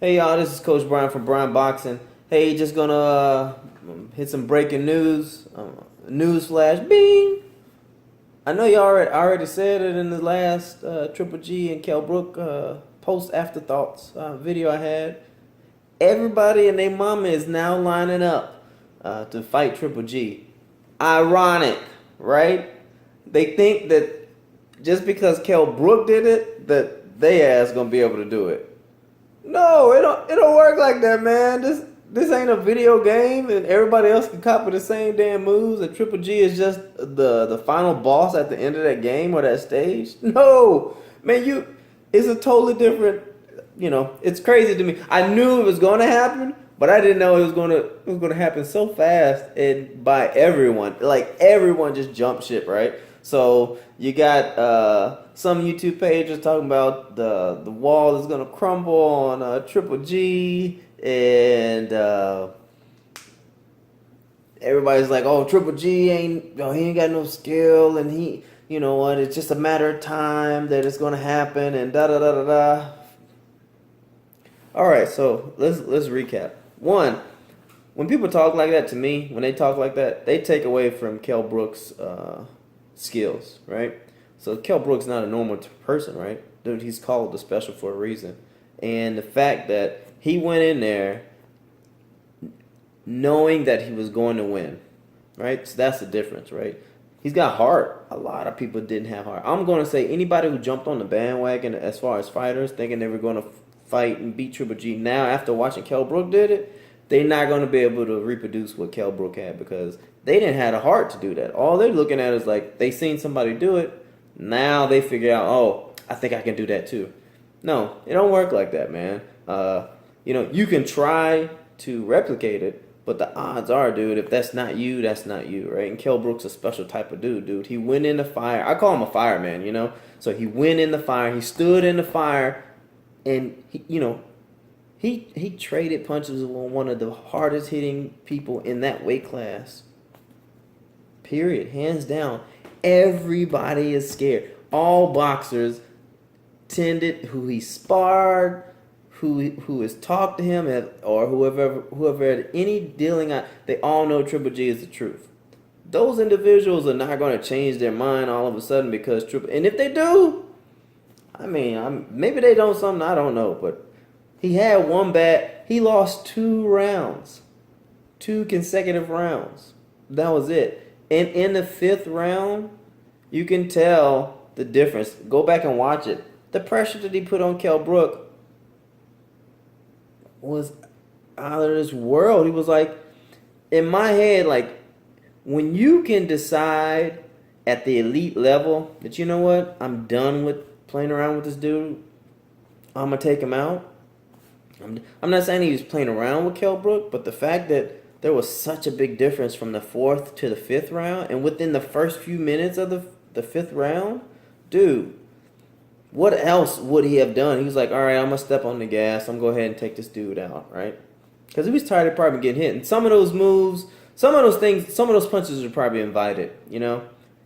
Hey y'all, this is Coach Brian from Brian Boxing. Hey, just gonna hit some breaking news. News flash, bing! I know you already said it in the last Triple G and Kell Brook post afterthoughts video I had. Everybody and their mama is now lining up to fight Triple G. Ironic, right? They think that just because Kell Brook did it, that they ass gonna be able to do it. No, it don't work like that, man. This ain't a video game, and everybody else can copy the same damn moves. And Triple G is just the final boss at the end of that game or that stage. No, man, it's a totally different. It's crazy to me. I knew it was going to happen, but I didn't know it was going to happen so fast and by everyone. Like everyone just jumped ship, right? So you got some YouTube pages talking about the wall is gonna crumble on Triple G, and everybody's like, "Oh, Triple G he ain't got no skill, and you know what? It's just a matter of time that it's gonna happen." And da da da da da. All right, so let's recap. One, when people talk like that to me, when they talk like that, they take away from Kell Brook's skills, right? So Kell Brook's not a normal person, right? Dude, he's called the special for a reason. And the fact that he went in there knowing that he was going to win, right? So that's the difference, right? He's got heart. A lot of people didn't have heart. I'm going to say anybody who jumped on the bandwagon as far as fighters thinking they were going to fight and beat Triple G now after watching Kell Brook did it, they're not going to be able to reproduce what Kell Brook had because they didn't have the heart to do that. All they're looking at is like they seen somebody do it. Now they figure out, oh, I think I can do that too. No, it don't work like that, man. You can try to replicate it, but the odds are, dude, if that's not you, that's not you, right? And Kell Brook's a special type of dude. He went in the fire. I call him a fireman, So he went in the fire. He stood in the fire, and he traded punches with one of the hardest hitting people in that weight class. Period. Hands down. Everybody is scared. All boxers who he sparred, who has talked to him, or whoever had any dealing, they all know Triple G is the truth. Those individuals are not going to change their mind all of a sudden because and if they do, maybe they know something I don't know, but he had one he lost 2 rounds. 2 consecutive rounds. That was it. And in the 5th round, you can tell the difference. Go back and watch it. The pressure that he put on Kell Brook was out of this world. He was like, in my head, like, when you can decide at the elite level that, you know what, I'm done with playing around with this dude, I'm going to take him out. I'm not saying he was playing around with Kell Brook, but the fact that there was such a big difference from the 4th to the 5th round, and within the first few minutes of the 5th round, dude, what else would he have done? He was like, all right, I'm going to step on the gas. I'm going to go ahead and take this dude out, right? Because he was tired of probably getting hit. And some of those moves, some of those punches were probably invited,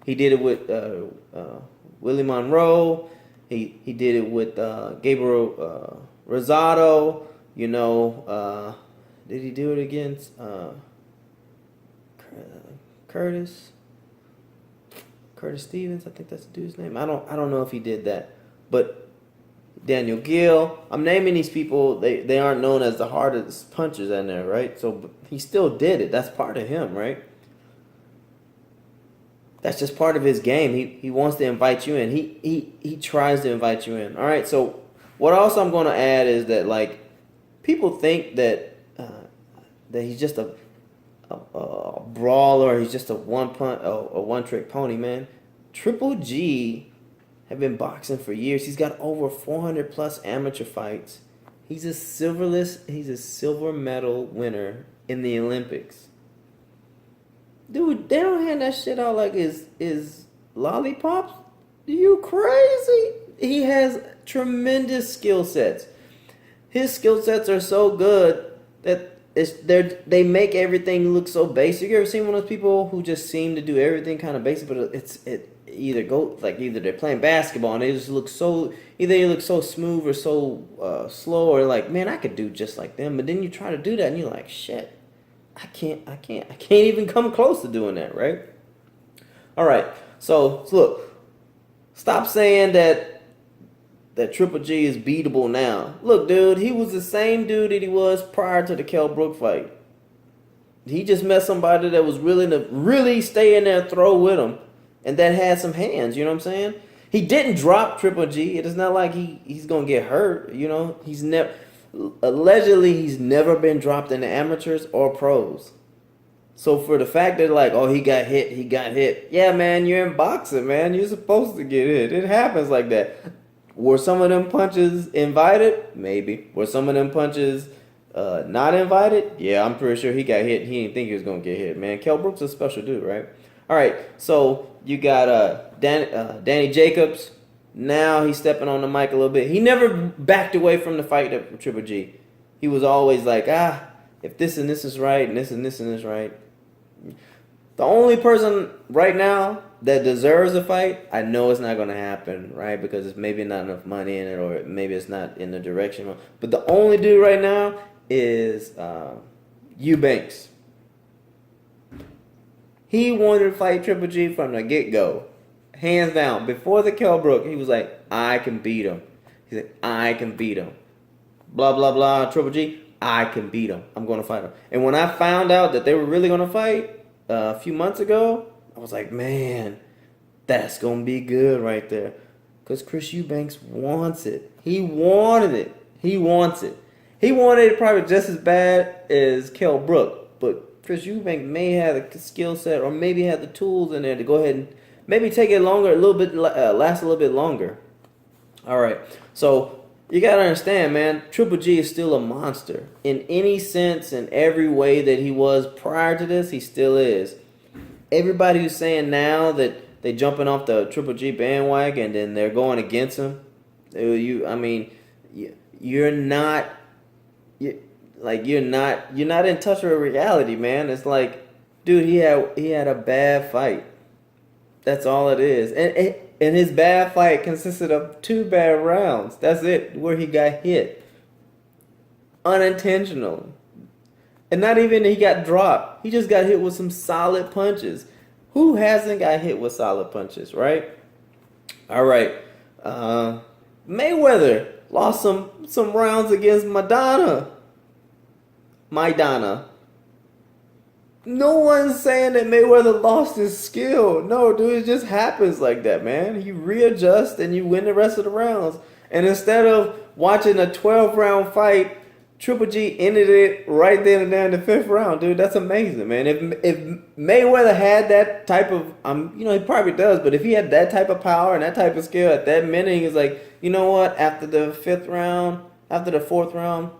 He did it with Willie Monroe. He did it with Gabriel Rosado, did he do it against Curtis Stevens? I think that's the dude's name. I don't know if he did that, but Daniel Gill. I'm naming these people. They aren't known as the hardest punchers in there, right? So but he still did it. That's part of him, right? That's just part of his game. He wants to invite you in. He tries to invite you in. All right. So what else I'm going to add is that like people think that he's just a brawler. He's just a one trick pony, man. Triple G have been boxing for years. He's got over 400 plus amateur fights. He's a silver medal winner in the Olympics. Dude, they don't hand that shit out like is lollipops. Are you crazy? He has tremendous skill sets. His skill sets are so good that they make everything look so basic. You ever seen one of those people who just seem to do everything kind of basic, but it either they're playing basketball and they just look so either they look so smooth or so slow, or like, man, I could do just like them. But then you try to do that and you're like, shit, I can't even come close to doing that, right? All right, so look, stop saying that Triple G is beatable now. Look, dude, he was the same dude that he was prior to the Kell Brook fight. He just met somebody that was willing to really stay in there and throw with him, and that had some hands. You know what I'm saying? He didn't drop Triple G. It is not like he's gonna get hurt. You know, he's never allegedly he's never been dropped in the amateurs or pros. So for the fact that like, oh, he got hit. Yeah, man, you're in boxing, man. You're supposed to get hit. It happens like that. Were some of them punches invited? Maybe. Were some of them punches not invited? Yeah, I'm pretty sure he got hit. He didn't think he was going to get hit, man. Kell Brook's a special dude, right? All right, so you got Danny Jacobs. Now he's stepping on the mic a little bit. He never backed away from the fight with Triple G. He was always like, if this and this is right, and this and this and this right. The only person right now that deserves a fight, I know it's not going to happen, right? Because it's maybe not enough money in it, or maybe it's not in the direction. But the only dude right now is Eubanks. He wanted to fight Triple G from the get-go. Hands down. Before the Kell Brook, he was like, I can beat him. He said, I can beat him. Blah, blah, blah. Triple G, I can beat him. I'm going to fight him. And when I found out that they were really going to fight a few months ago, I was like, man, that's going to be good right there. Because Chris Eubanks wants it. He wanted it. He wants it. He wanted it probably just as bad as Kell Brook. But Chris Eubanks may have the skill set, or maybe have the tools in there to go ahead and maybe take it longer, last a little bit longer. All right. So you got to understand, man, Triple G is still a monster. In any sense, in every way that he was prior to this, he still is. Everybody who's saying now that they jumping off the Triple G bandwagon and then they're going against him, you're not in touch with reality, man. It's like, dude, he had a bad fight. That's all it is. And his bad fight consisted of 2 bad rounds. That's it, where he got hit. Unintentionally. And not even he got dropped. He just got hit with some solid punches. Who hasn't got hit with solid punches, right? All right. Mayweather lost some rounds against Maidana. No one's saying that Mayweather lost his skill. No, dude, it just happens like that, man. You readjust and you win the rest of the rounds. And instead of watching a 12-round fight, Triple G ended it right then and there in the 5th round, dude. That's amazing, man. If Mayweather had that type of, he probably does, but if he had that type of power and that type of skill at that minute, he was like, you know what? After the 5th round, after the 4th round,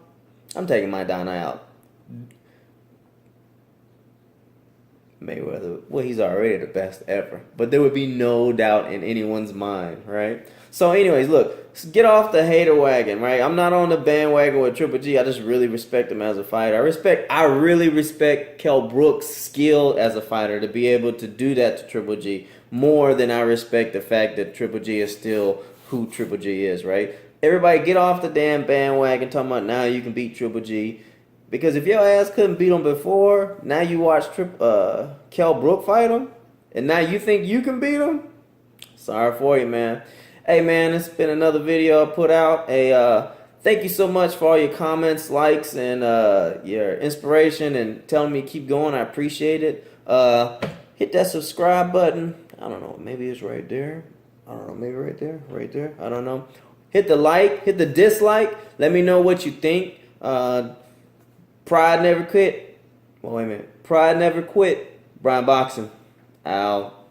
I'm taking Maidana out. Mayweather, well, he's already the best ever, but there would be no doubt in anyone's mind, right? So anyways, look, get off the hater wagon, right? I'm not on the bandwagon with Triple G. I just really respect him as a fighter. I really respect Kell Brook's skill as a fighter to be able to do that to Triple G more than I respect the fact that Triple G is still who Triple G is, right? Everybody get off the damn bandwagon talking about now you can beat Triple G. Because if your ass couldn't beat him before, now you watch Kell Brook fight him, and now you think you can beat him? Sorry for you, man. Hey, man, it's been another video I put out. Thank you so much for all your comments, likes, and your inspiration and telling me to keep going. I appreciate it. Hit that subscribe button. I don't know. Maybe it's right there. I don't know. Maybe right there. Right there. I don't know. Hit the like. Hit the dislike. Let me know what you think. Pride never quit. Well, wait a minute. Pride never quit. Brian Boxing. Out.